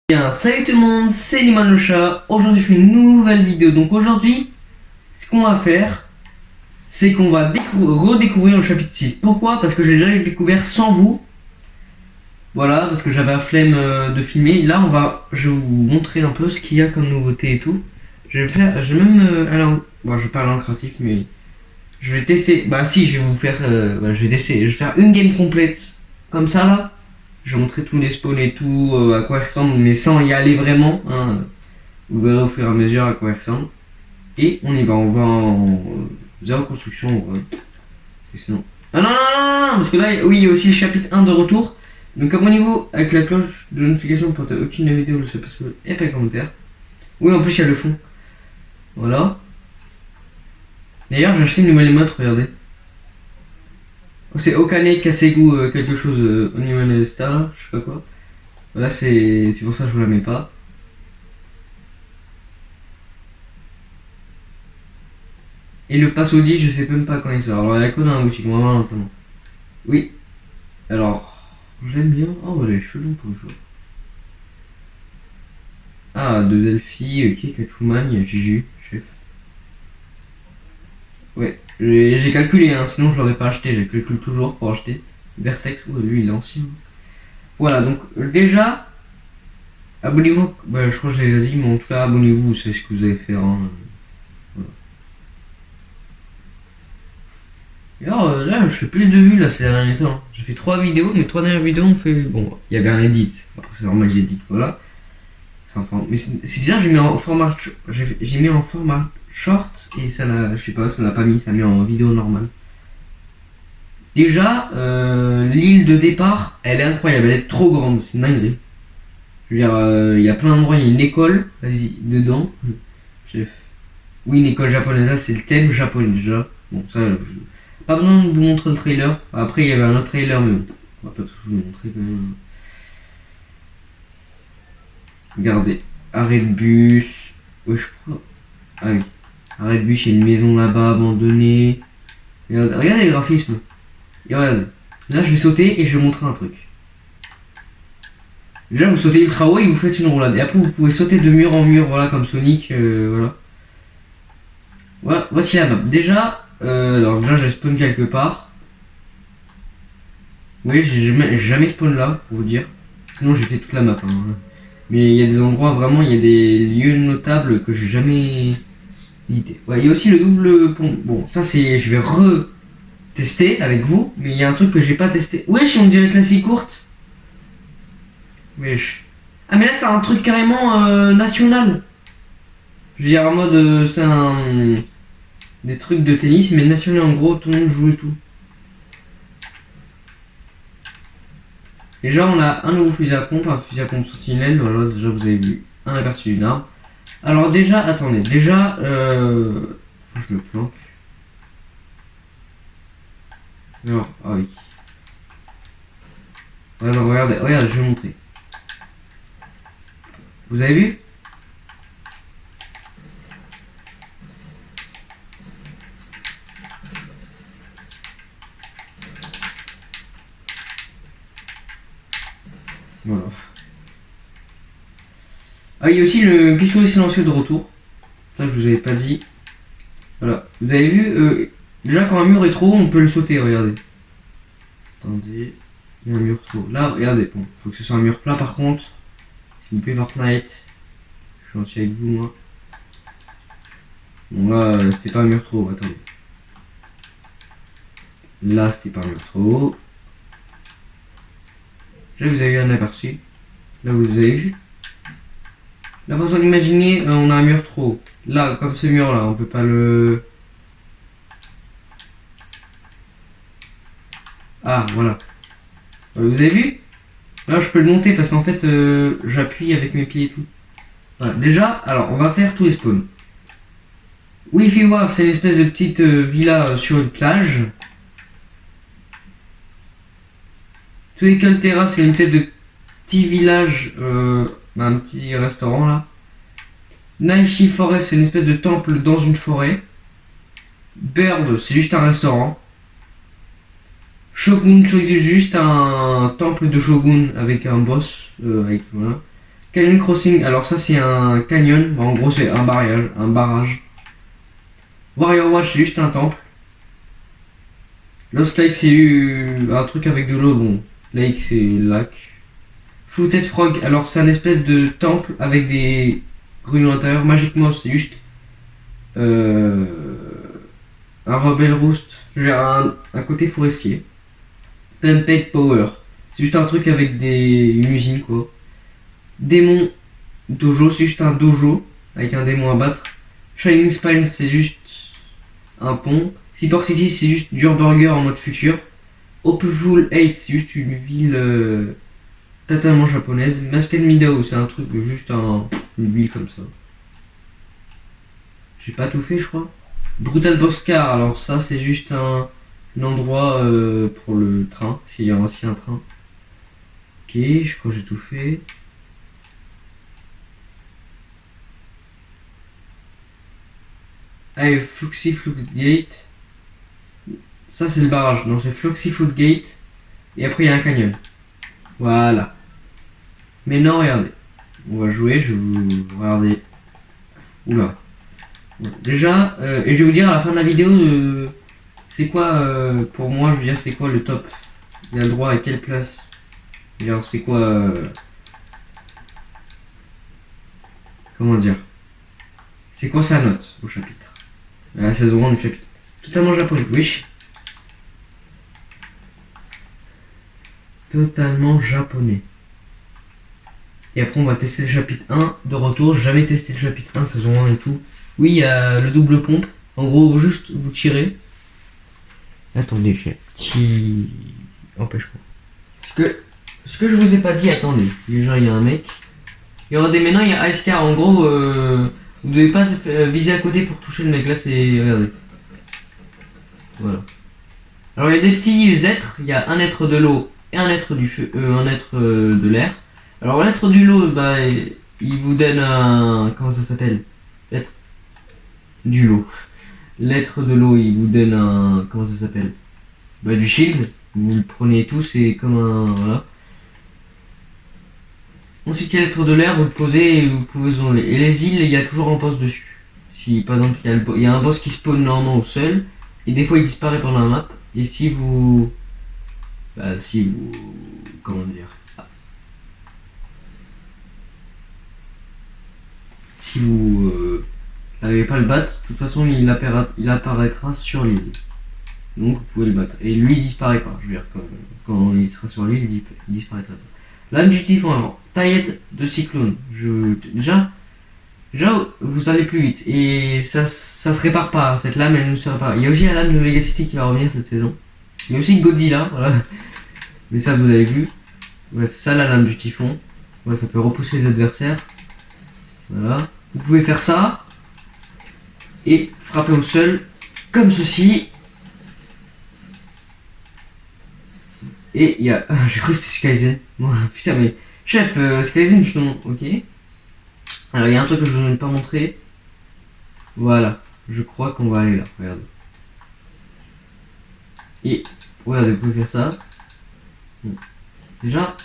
Bien, salut tout le monde, c'est Liman le chat. Aujourd'hui je fais une nouvelle vidéo. Donc aujourd'hui, ce qu'on va faire, c'est qu'on va redécouvrir le chapitre 6. Pourquoi? Parce que j'ai déjà découvert sans vous. Voilà, parce que j'avais la flemme de filmer. Là je vais vous montrer un peu ce qu'il y a comme nouveauté et tout. Je vais même bon, je parle en créatif, mais je vais tester. Bah si, je vais vous faire, je vais tester. Je vais faire une game complète comme ça là. Je vais montrer tous les spawns et tout, à quoi ils ressemblent, mais sans y aller vraiment. Hein. Vous verrez au fur et à mesure à quoi ils ressemblent. Et on y va, on va en zéro construction. Et sinon... Ah non, non, non, non, parce que là, oui, il y a aussi le chapitre 1 de retour. Donc abonnez-vous avec la cloche de notification pour ne aucune vidéo, je sais pas ce que et pas les commentaires. Oui, en plus, il y a le fond. Voilà. D'ailleurs, j'ai acheté une nouvelle emote, regardez. C'est Okane Kasegu quelque chose au niveau de star, là, je sais pas quoi. Voilà, c'est pour ça que je vous la mets pas. Et le pass Audi, je sais même pas quand il sort. Alors il y a que dans la boutique, on va voir lentement. Oui. Alors, j'aime bien. Oh, voilà, les cheveux longs pour le jour. Ah, deux Elfie, ok, Catwoman, il y a Juju, chef. Ouais, j'ai calculé, hein, sinon je l'aurais pas acheté. J'ai calculé toujours pour acheter. Vertex, oh, lui il est ancien. Voilà, donc déjà, abonnez-vous. Bah, je crois que je les ai dit, mais en tout cas, abonnez-vous, c'est ce que vous allez faire. Hein. Voilà. Et alors là, je fais plus de vues là ces derniers temps. Hein. J'ai fait 3 vidéos, mais 3 dernières vidéos on fait. Bon, il y avait un edit. Après, c'est normal, j'édite, voilà. Mais c'est bizarre, j'ai mis en format. J'ai mis en format short et ça n'a. Je sais pas, ça n'a pas mis, ça a mis en vidéo normale. Déjà, l'île de départ, elle est incroyable, elle est trop grande, c'est une dinguerie. Je veux dire, il y a plein d'endroits, il y a une école, vas-y, dedans. Chef. Oui, une école japonaise, c'est le thème japonais déjà. Bon, ça, pas besoin de vous montrer le trailer. Après, il y avait un autre trailer, mais bon, on va pas tout vous montrer quand même. Regardez, arrêt de bus. Ouais, je crois. Ah oui, arrêt de bus, il y a une maison là-bas abandonnée. Regardez les graphismes. Et regarde, là je vais sauter et je vais montrer un truc. Déjà vous sautez ultra haut et vous faites une roulade. Et après vous pouvez sauter de mur en mur, voilà, comme Sonic, voilà. Voilà, voici la map. Déjà, alors déjà je spawn quelque part. Oui, j'ai jamais spawn là, pour vous dire. Sinon j'ai fait toute la map. Hein. Mais il y a des endroits, vraiment, il y a des lieux notables que j'ai jamais visité. Ouais, il y a aussi le double pont. Bon, ça c'est... Je vais tester avec vous, mais il y a un truc que j'ai pas testé. Wesh, on dirait classique courte. Wesh. Ah mais là c'est un truc carrément national. Je veux dire en mode c'est un des trucs de tennis mais national, en gros tout le monde joue et tout. Déjà on a un nouveau fusil à pompe, un fusil à pompe sentinelle, voilà, déjà vous avez vu un aperçu d'une arme. Alors déjà, attendez, déjà faut que je me planque. Alors, ah oui. Regardez, je vais vous montrer. Vous avez vu? Voilà. Ah, il y a aussi le pistolet silencieux de retour. Ça, je vous avais pas dit. Voilà. Vous avez vu, déjà quand un mur est trop haut, on peut le sauter, regardez. Attendez. Il y a un mur trop haut. Là, regardez. Bon, faut que ce soit un mur plat par contre. S'il vous plaît, Fortnite. Je suis gentil avec vous, moi. Bon, là, c'était pas un mur trop haut, attendez. Là, c'était pas un mur trop haut. Là, vous avez eu un aperçu. Là, vous avez vu. Là, pas besoin d'imaginer, on a un mur trop haut. Là, comme ce mur-là, on peut pas le... Ah, voilà. Vous avez vu? Là, je peux le monter parce qu'en fait, j'appuie avec mes pieds et tout. Voilà. Déjà, alors, on va faire tous les spawns. Wi-Fi Waf, c'est une espèce de petite villa sur une plage. Tous les Caltera, c'est une tête de petit village, un petit restaurant là. Naishi Forest, c'est une espèce de temple dans une forêt. Bird, c'est juste un restaurant. Shogun, c'est juste un temple de Shogun avec un boss. Voilà. Canyon Crossing, alors ça c'est un canyon, en gros c'est un barrage. Warrior Watch, c'est juste un temple. Lost Lake, c'est un truc avec de l'eau, bon. Lake, c'est lac. Footed Frog, alors c'est un espèce de temple avec des grumeaux à l'intérieur. Magic Moss, c'est juste un Rebel Roost, genre un côté forestier. Pumped Power, c'est juste un truc avec une usine quoi. Démon Dojo, c'est juste un dojo avec un démon à battre. Shining Spine, c'est juste un pont. Cyborg City, c'est juste Dur Burger en mode futur. Hopeful 8, c'est juste une ville totalement japonaise. Masked Meadow, c'est un truc juste une ville comme ça. J'ai pas tout fait, je crois. Brutal Boxcar, alors ça, c'est juste un endroit pour le train, s'il y a aussi un train. Ok, je crois que j'ai tout fait. Ah, et Fluxy Gate. Ça, c'est le barrage. Non, c'est Fluxy Gate. Et après, il y a un canyon. Voilà. Maintenant, regardez. On va jouer, je vais vous regarder. Oula. Déjà, et je vais vous dire à la fin de la vidéo, c'est quoi, pour moi, je veux dire, c'est quoi le top. Il a le droit à quelle place. Genre, c'est quoi. Comment dire. C'est quoi sa note au chapitre. La saison 1 du chapitre. Totalement japonais, oui. Totalement japonais. Et après on va tester le chapitre 1 de retour. J'ai jamais testé le chapitre 1, saison 1 et tout. Oui, il y a le double pompe. En gros, juste vous tirez. Attendez, j'ai un petit empêchement. Ce que je vous ai pas dit, attendez. Déjà, il y a un mec. Il y aura des maintenant, il y a Ice Car. En gros, vous devez pas viser à côté pour toucher le mec. Là, c'est. Regardez. Voilà. Alors, il y a des petits êtres. Il y a un être de l'eau et un être du feu, un être de l'air. Alors, l'être du lot, bah, il vous donne un. Comment ça s'appelle? L'être du lot. L'être de l'eau, il vous donne un. Comment ça s'appelle? Bah, du shield. Vous le prenez tout, c'est comme un. Voilà. Ensuite, il y a l'être de l'air, vous le posez et vous pouvez vous enlever. Et les îles, il y a toujours un boss dessus. Si par exemple, il y a un boss qui spawn normalement au sol, et des fois il disparaît pendant la map. Et si vous. Bah, si vous. Comment dire? Si vous n'arrivez pas à le battre, de toute façon il apparaîtra sur l'île. Donc vous pouvez le battre. Et lui il disparaît pas. Je veux dire, quand il sera sur l'île, il disparaîtra pas. Lame du typhon, alors, taillette de cyclone. Déjà, vous allez plus vite. Et ça se répare pas. Cette lame, elle ne se répare pas. Il y a aussi la lame de Megacity qui va revenir cette saison. Il y a aussi Godzilla, voilà. Mais ça, vous avez vu. Voilà, c'est ça la lame du typhon. Voilà, ça peut repousser les adversaires. Voilà. Vous pouvez faire ça. Et frapper au sol. Comme ceci. Et il y a. Ah, j'ai cru que c'était Skyzen. Bon, putain, mais. Chef, Skyzen, justement. Ok. Alors, il y a un truc que je ne vous ai pas montré. Voilà. Je crois qu'on va aller là. Regardez. Et. Regardez, vous pouvez faire ça. Bon. Déjà.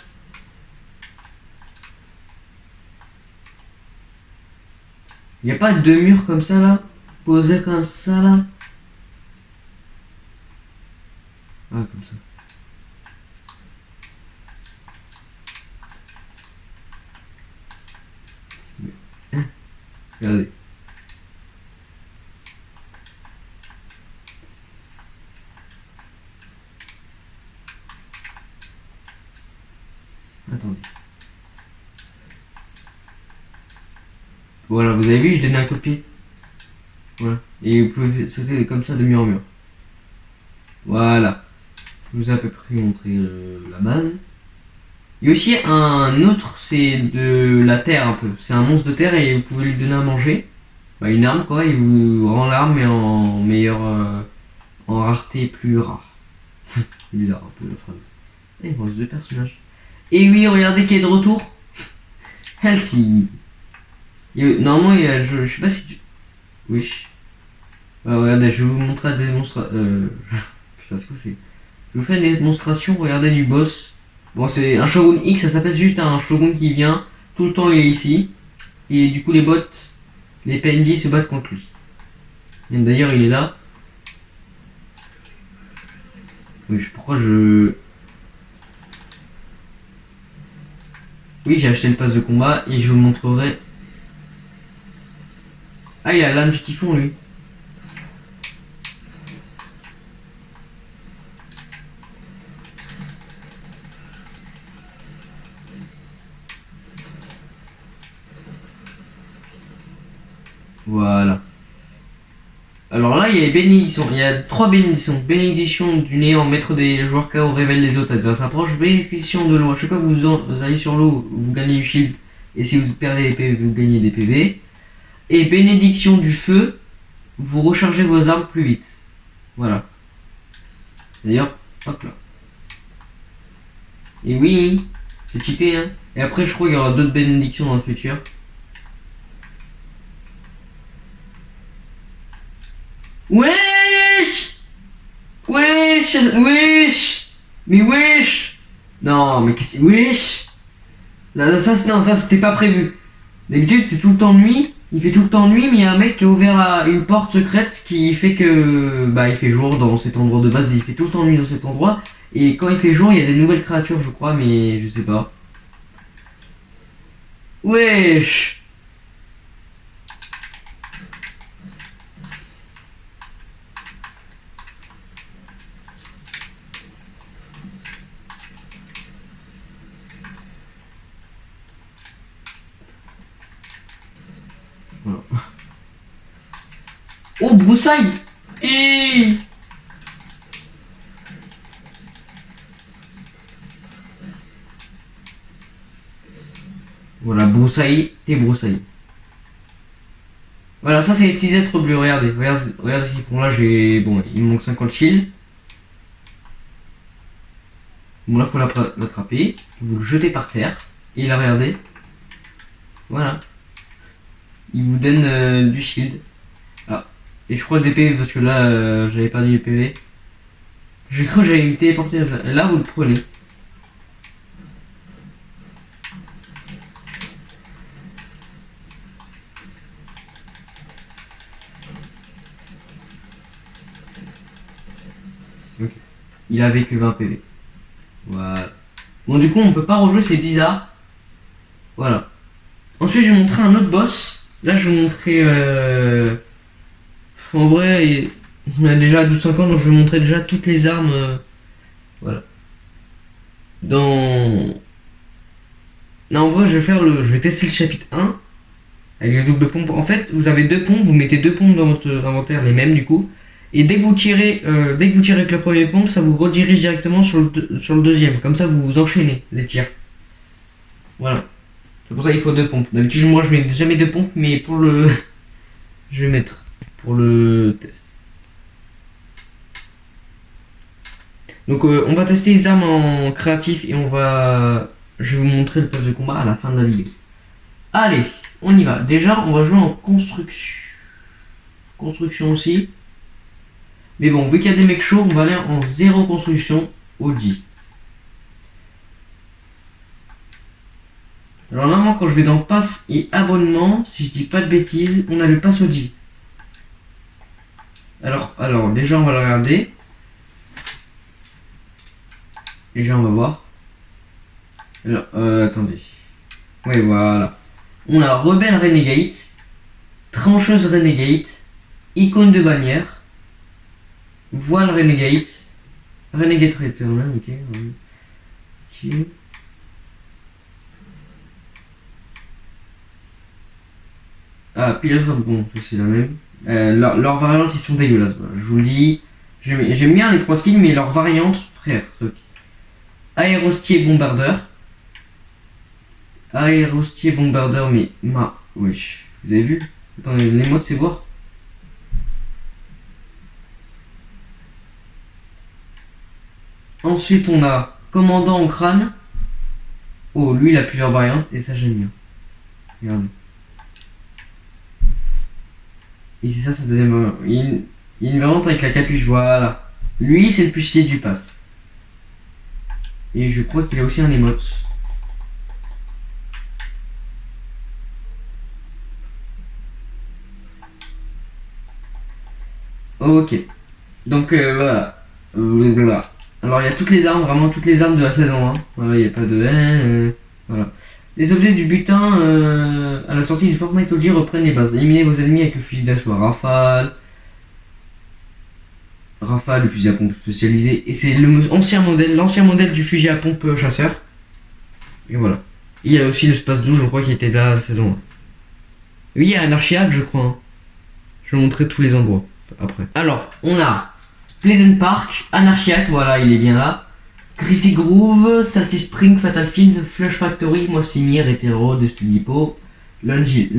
Il n'y a pas deux murs comme ça là. Posés comme ça là. Ah, comme ça. Regardez. Attendez. Voilà, vous avez vu, je donnais un coup de pied. Voilà. Et vous pouvez sauter comme ça de mur en mur. Voilà. Je vous ai à peu près montré la base. Il y a aussi un autre, c'est de la terre un peu. C'est un monstre de terre et vous pouvez lui donner à manger. Bah, une arme quoi, il vous rend l'arme mais en meilleure. En rareté plus rare. C'est bizarre un peu la phrase. Et il mange deux personnages. Et oui, regardez qui est de retour. Healthy. Normalement, il y a, je sais pas si tu. Oui. Regardez, je vais vous montrer la démonstration. Putain, c'est quoi c'est? Je vous fais une démonstration, regardez du boss. Bon, c'est un Shogun X, ça s'appelle juste un Shogun qui vient tout le temps il est ici. Et du coup les bots, les PNJ se battent contre lui. Et d'ailleurs il est là. Oui, pourquoi je... Oui, j'ai acheté le pass de combat et je vous montrerai. Ah, il a l'âme du typhon lui. Voilà. Alors là, il y a les bénédictions. Il y a 3 bénédictions. Bénédiction du néant, maître des joueurs KO, révèle les autres adversaires proches. Bénédiction de l'eau. À chaque fois que vous allez sur l'eau, vous gagnez du shield. Et si vous perdez des PV, vous gagnez des PV. Et bénédiction du feu, vous rechargez vos armes plus vite. Voilà. D'ailleurs, hop là. Et oui, c'est cheaté, hein. Et après, je crois qu'il y aura d'autres bénédictions dans le futur. Wesh! Wesh! Wesh! Mais wesh! Non, mais qu'est-ce que... Wesh! Non, ça c'était pas prévu. D'habitude, c'est tout le temps nuit. Il fait tout le temps nuit, mais il y a un mec qui a ouvert une porte secrète qui fait que... Bah, il fait jour dans cet endroit de base. Il fait tout le temps nuit dans cet endroit. Et quand il fait jour, il y a des nouvelles créatures, je crois, mais je sais pas. Wesh! Voilà. Oh, broussaille! Et... Voilà, broussaille, t'es broussaille. Voilà, ça c'est les petits êtres bleus, regardez, regardez ce qu'ils font là, bon, il me manque 50 shields. Bon là faut l'attraper, vous le jetez par terre, et là regardez, voilà. Il vous donne du shield. Ah, et je crois des PV parce que là j'avais perdu les PV. J'ai cru que j'allais me téléporter, là vous le prenez. Ok. Il avait que 20 PV. Voilà. Bon du coup on peut pas rejouer, c'est bizarre. Voilà. Ensuite je vais montrer un autre boss. Là je vais montrer... En vrai, on a déjà 12-5 ans, donc je vais montrer déjà toutes les armes. Voilà. Non, en vrai, je vais tester le chapitre 1 avec les doubles pompes. En fait, vous avez 2 pompes, vous mettez 2 pompes dans votre inventaire, les mêmes du coup. Et dès que vous tirez avec la première pompe, ça vous redirige directement sur le deuxième. Comme ça, vous enchaînez les tirs. Voilà. C'est pour ça qu'il faut 2 pompes. D'habitude, moi, je mets jamais 2 pompes, mais pour le... je vais mettre pour le test. Donc on va tester les armes en créatif et je vais vous montrer le pass de combat à la fin de la vidéo. Allez, on y va. Déjà, on va jouer en construction. Construction aussi. Mais bon, vu qu'il y a des mecs chauds, on va aller en 0 construction au 10. Alors normalement, quand je vais dans passe et abonnement, si je dis pas de bêtises, on a le pass au 10. Alors déjà, on va le regarder. Déjà, on va voir. Alors, attendez. Oui, voilà. On a Rebelle Renegade, Trancheuse Renegade, Icône de bannière, Voile Renegade, Renegade Returnal, ok. Ok. Ah, pilote, bon, c'est la même. Leurs variantes, ils sont dégueulasses. Voilà. Je vous le dis. J'aime bien les 3 skins, mais leurs variantes, frère, c'est ok. Aérostier bombardeur. Aérostier bombardeur, mais wesh. Vous avez vu? Attendez, les modes, c'est voir. Ensuite, on a commandant au crâne. Oh, lui, il a plusieurs variantes, et ça, j'aime bien. Regardez. Et c'est ça, sa deuxième variante. Il y a une variante avec la capuche, voilà. Lui, c'est le plus stylé du pass. Et je crois qu'il a aussi un émote. Ok. Donc voilà. Voilà. Alors il y a toutes les armes, vraiment toutes les armes de la saison 1. Voilà, il n'y a pas de haine. Voilà. Les objets du butin à la sortie du Fortnite OG reprennent les bases. Éliminez vos ennemis avec le fusil d'assaut Rafale. Rafale, le fusil à pompe spécialisé. Et c'est l'ancien modèle du fusil à pompe chasseur. Et voilà. Et il y a aussi le Space 12, je crois, qui était là la saison 1. Oui, il y a un Archiac, je crois. Hein. Je vais montrer tous les endroits après. Alors, on a Pleasant Park, Anarchiac, voilà, il est bien là. Greasy Groove, Salty Spring, Fatal Field, Flush Factory, Moissimir, Hetero, Dusty Depot, Lonely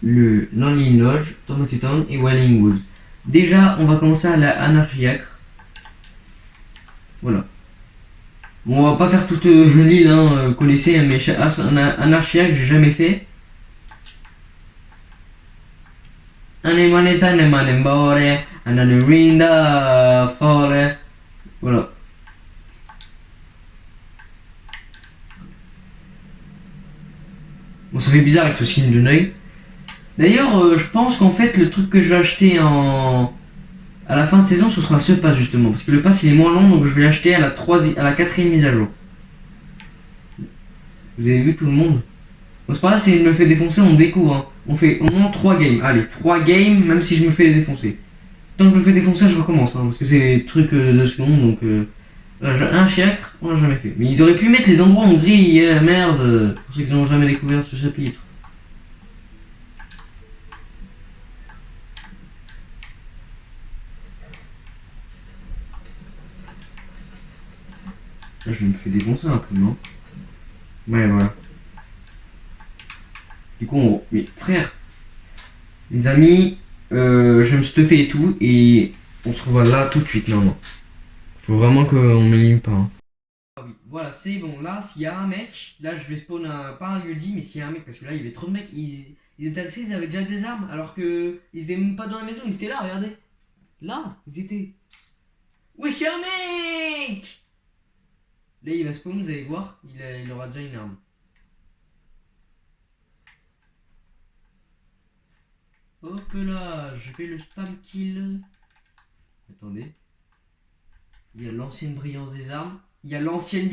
Lodge, Tomato Town et Wailing Woods. Déjà, on va commencer à la Anarchiac. Voilà. Bon, on va pas faire toute l'île, hein, vous connaissez, mais Anarchiac, j'ai jamais fait. Voilà. Bon, ça fait bizarre avec ce skin de Neuil. D'ailleurs, je pense qu'en fait, le truc que je vais acheter à la fin de saison, ce sera ce pass justement. Parce que le pass il est moins long, donc je vais l'acheter à la 4ème mise à jour. Vous avez vu tout le monde? Bon, c'est pas grave, si il me fait défoncer, on découvre. Hein. On fait au moins 3 games. Allez, 3 games, même si je me fais défoncer. Tant que je me fais défoncer, je recommence. Hein, parce que c'est des trucs de 2 secondes, donc... un chiacre, on l'a jamais fait. Mais ils auraient pu mettre les endroits en gris, merde, pour ceux qui n'ont jamais découvert ce chapitre. Là, je me fais défoncer un peu, non? Ouais, voilà. Du coup, mais frère, les amis, je vais me stuffer et tout, et on se revoit là tout de suite, non. Faut vraiment qu'on m'élimine pas. Hein. Ah oui, voilà, c'est bon. Là, s'il y a un mec, là, je vais spawn pas un lieu dit, mais s'il y a un mec, parce que là, il y avait trop de mecs, ils étaient axés, ils avaient déjà des armes, alors que ils étaient même pas dans la maison, ils étaient là, regardez. Là, ils étaient. Wesh, y'a un mec! Là, il va spawn, vous allez voir, il aura déjà une arme. Hop là, je vais le spam kill. Attendez. Il y a l'ancienne brillance des armes. Il y a l'ancienne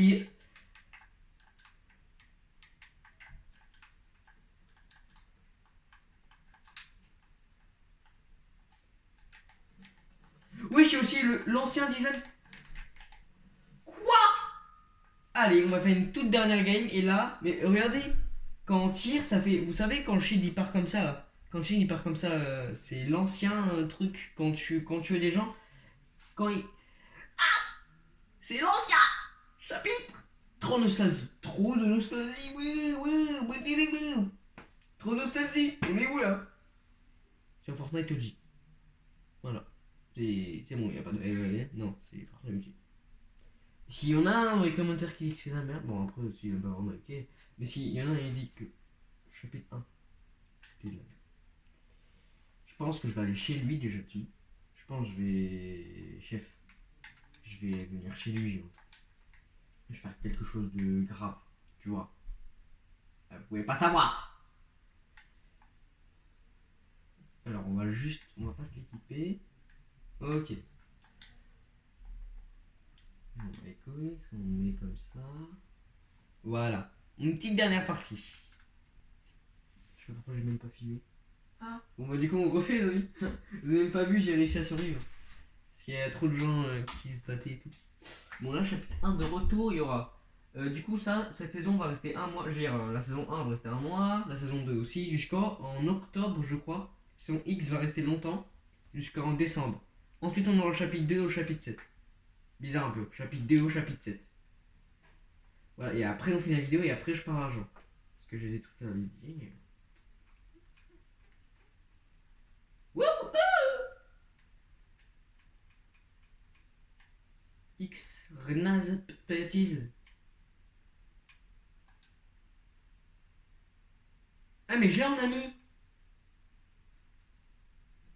oui, j'ai aussi l'ancien design. Quoi? Allez, on va faire une toute dernière game. Et là, mais regardez, quand on tire, ça fait. Vous savez, quand le shield il part comme ça, là. Quand le shield il part comme ça, c'est l'ancien truc quand tu es des gens. Quand il. C'est l'ancien chapitre. Trop nostalgie. Trop de nostalgie. Trop de nostalgie. On est où là? Sur Fortnite OG. Voilà. C'est bon, il n'y a pas de. Non, c'est Fortnite OG. S'il y en a un dans les commentaires qui dit que c'est la merde, bon après, s'il a pas vraiment ok. Mais s'il y en a un qui dit que chapitre 1, c'était de la merde. Je pense que je vais aller chez lui déjà dessus. Je pense que je vais. Chef, je vais venir chez lui. Je vais faire quelque chose de grave, tu vois. Vous pouvez pas savoir. Alors on va pas se l'équiper. Ok. Bon, écoute, on met comme ça. Voilà. Une petite dernière partie. Je sais pas pourquoi j'ai même pas filmé. Ah. Bon bah du coup on refait les amis. Vous avez même pas vu, j'ai réussi à survivre. Parce qu'il y a trop de gens qui se battaient et tout. Bon là chapitre 1 de retour, il y aura. Du coup ça, cette saison va rester un mois. Je veux dire, la saison 1 va rester un mois, la saison 2 aussi, jusqu'en octobre je crois. La saison X va rester longtemps, jusqu'en décembre. Ensuite on aura le chapitre 2 au chapitre 7. Bizarre un peu, chapitre 2 au chapitre 7. Voilà, et après on fait la vidéo et après je pars à l'argent. Parce que j'ai des trucs à lui dire. X, Renaz Petties. Ah mais j'ai un ami.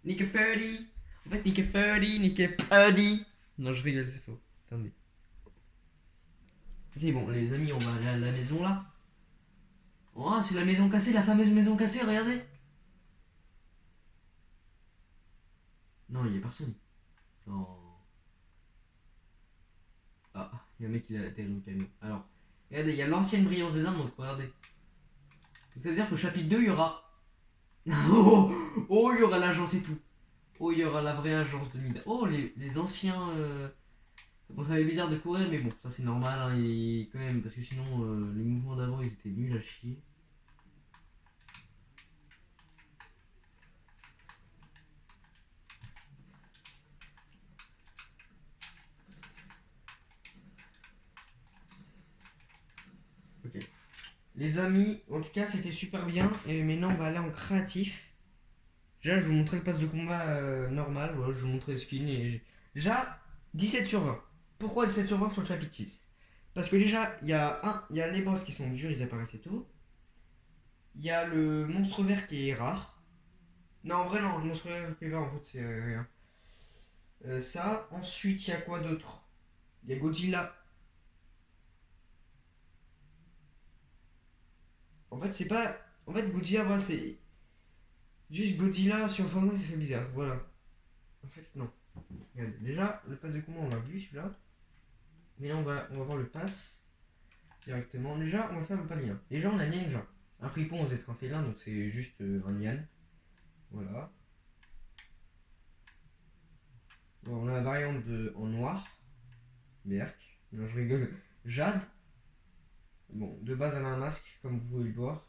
Nick Furdy. En fait Nick Furdy, Nick Purdy. Non je rigole, c'est faux. Attendez. C'est bon les amis, on va aller à la maison là. Oh c'est la maison cassée, la fameuse maison cassée, regardez. Non il y a personne. Non. Ah, il y a un mec qui a atterri au camion. Alors, regardez, il y a l'ancienne brillance des armes, donc regardez. Donc ça veut dire qu'au chapitre 2, il y aura. Oh, oh, il y aura l'agence et tout. Oh, il y aura la vraie agence de Mida. Oh, les anciens. Bon, ça fait bizarre de courir, mais bon, ça c'est normal, hein, quand même, parce que sinon, les mouvements d'avant, ils étaient nuls à chier. Ok. Les amis, en tout cas, c'était super bien. Et maintenant, on va aller en créatif. Déjà, je vais vous montrer le pass de combat normal. Voilà, je vais vous montrer le skin. Déjà, 17 sur 20. Pourquoi 17 sur 20 sur le chapitre 6? Parce que déjà, il y a les boss qui sont durs, ils apparaissent et tout. Il y a le monstre vert qui est rare. Non, en vrai, non, le monstre vert qui est rare, en fait, c'est rien. Ça, ensuite, il y a quoi d'autre? Il y a Godzilla. En fait, c'est pas. En fait, Godzilla, voilà, c'est. Juste Godzilla sur Fortnite, ça fait bizarre. Voilà. En fait, non. Regardez, déjà, le pass de combat, on l'a vu celui-là. Mais là, on va voir le pass directement. Déjà, on va faire le palier 1. Déjà, on a Ninja. Un fripon aux êtres félins, donc c'est juste un Nian. Voilà. Bon, on a la variante en noir. Berk. Non, je rigole. Jade. Bon, de base, elle a un masque, comme vous pouvez le voir.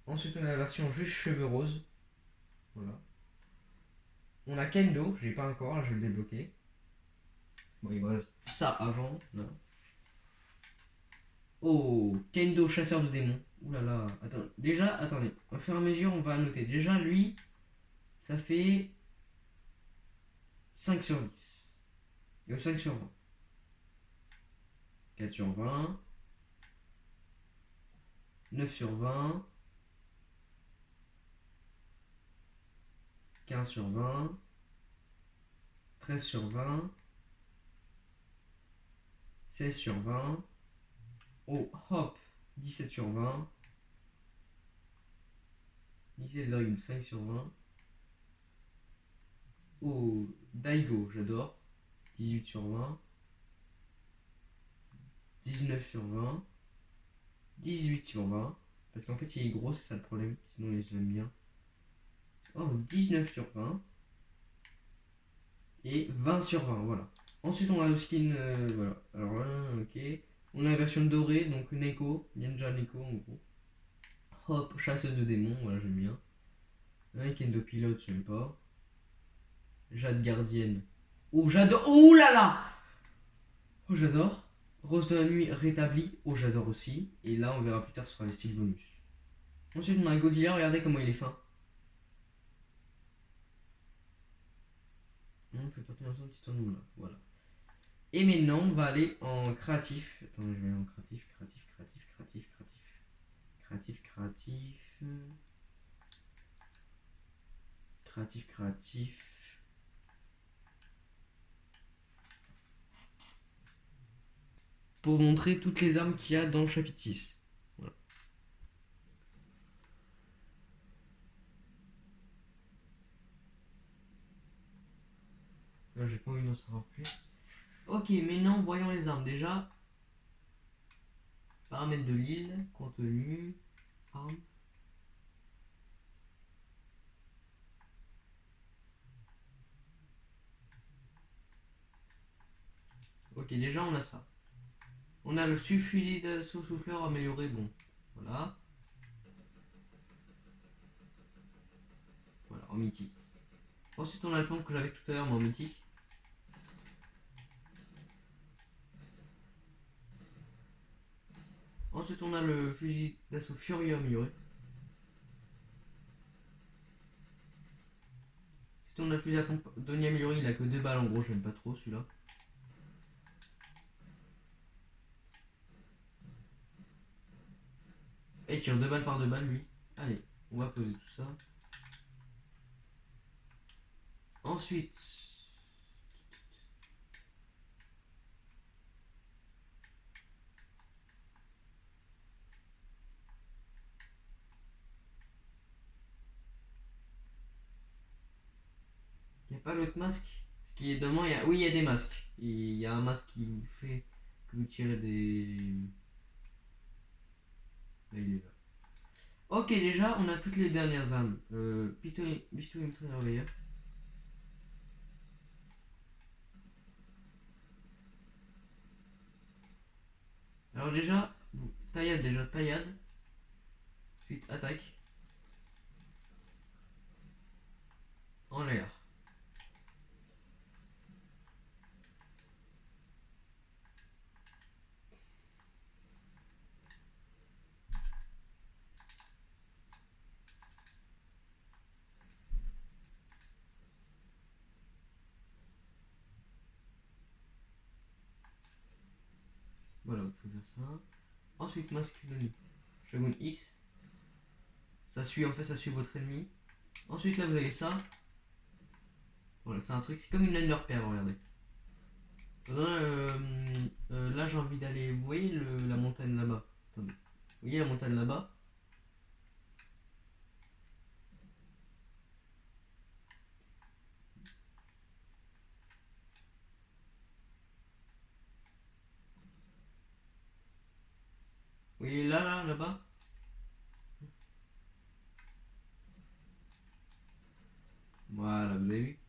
Ensuite, on a la version juste cheveux roses. Voilà. On a Kendo, je l'ai pas encore, là, je vais le débloquer. Bon, il me reste ça avant. Là. Oh, Kendo, chasseur de démons. Ouh là là. Attends, déjà, attendez. Au fur et à mesure, on va noter. Déjà, lui, ça fait 5 sur 10. Il y a 5 sur 20. 4 sur 20. 9 sur 20. 15 sur 20. 13 sur 20. 16 sur 20. Oh, hop. 17 sur 20. 17,5 sur 20. Oh, Daigo, j'adore. 18 sur 20. 19 sur 20. 18 sur 20. Parce qu'en fait, il est gros, c'est ça le problème. Sinon, je l'aime bien. Oh, 19 sur 20. Et 20 sur 20, voilà. Ensuite, on a le skin, voilà. Alors là, ok. On a la version dorée, donc Neko, Ninja Neko en gros. Hop, chasseuse de démons, voilà, j'aime bien. Un Kendo pilote, j'aime pas. Jade gardienne. Oh, j'adore. Oh là là. Oh, j'adore. Rose de la nuit rétablie. Oh, j'adore aussi. Et là, on verra plus tard, ce sera les styles bonus. Ensuite, on a Godzilla, regardez comment il est fin. On fait partie d'un petit nous là, voilà. Et maintenant, on va aller en créatif. Attends, je vais aller en créatif. Créatif. Pour montrer toutes les armes qu'il y a dans le chapitre 6. Voilà. Là, j'ai pas envie d'en savoir plus. Ok, maintenant, voyons les armes. Déjà, paramètres de l'île, contenu, armes. Ok, déjà, on a ça. On a le fusil d'assaut souffleur amélioré, bon. Voilà. Voilà, en mythique. Ensuite, on a le plan que j'avais tout à l'heure, mais en mythique. Ensuite, on a le fusil d'assaut furieux amélioré. Ensuite, on a le fusil à pompe Donnie amélioré, il a que 2 balles en gros, j'aime pas trop celui-là. Et il tire 2 balles par 2 balles lui. Allez, on va poser tout ça. Ensuite, il n'y a pas l'autre masque. Ce qui est dedans, oui, il y a des masques. Et il y a un masque qui vous fait que vous tirez des. Là, il est là. Ok, déjà, on a toutes les dernières armes. Pistolet mitrailleur. Alors déjà, taillade. Ensuite, attaque. En l'air. Voilà, vous pouvez faire ça. Ensuite, masque d'ennemi. Shogun X. Ça suit votre ennemi. Ensuite, là, vous avez ça. Voilà, c'est un truc, c'est comme une laine de repère, regardez. Là, j'ai envie d'aller. Vous voyez la montagne là-bas. Attendez. Vous voyez la montagne là-bas. Vous voyez là-bas. Voilà, vous avez vu.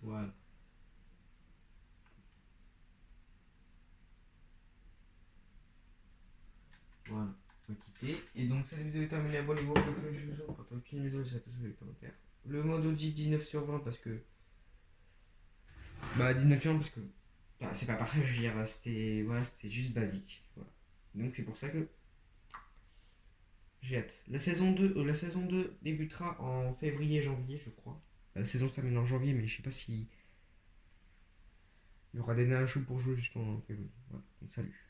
Voilà. Voilà. On va quitter. Et donc, cette vidéo est terminée. Abonnez-vous. Je vous en prie, aucune vidéo, c'est pas les commentaires. Le mode Audi 19 sur 20 parce que. Bah, 19 sur 20 parce que. Bah, c'est pas pareil, je veux dire, c'était. Voilà, c'était juste basique. Voilà. Donc, c'est pour ça que. J'ai hâte. La saison 2 débutera en février-janvier, je crois. La saison se termine en janvier, mais je sais pas si. Il y aura des neiges pour jouer jusqu'en février. Voilà. Donc, salut.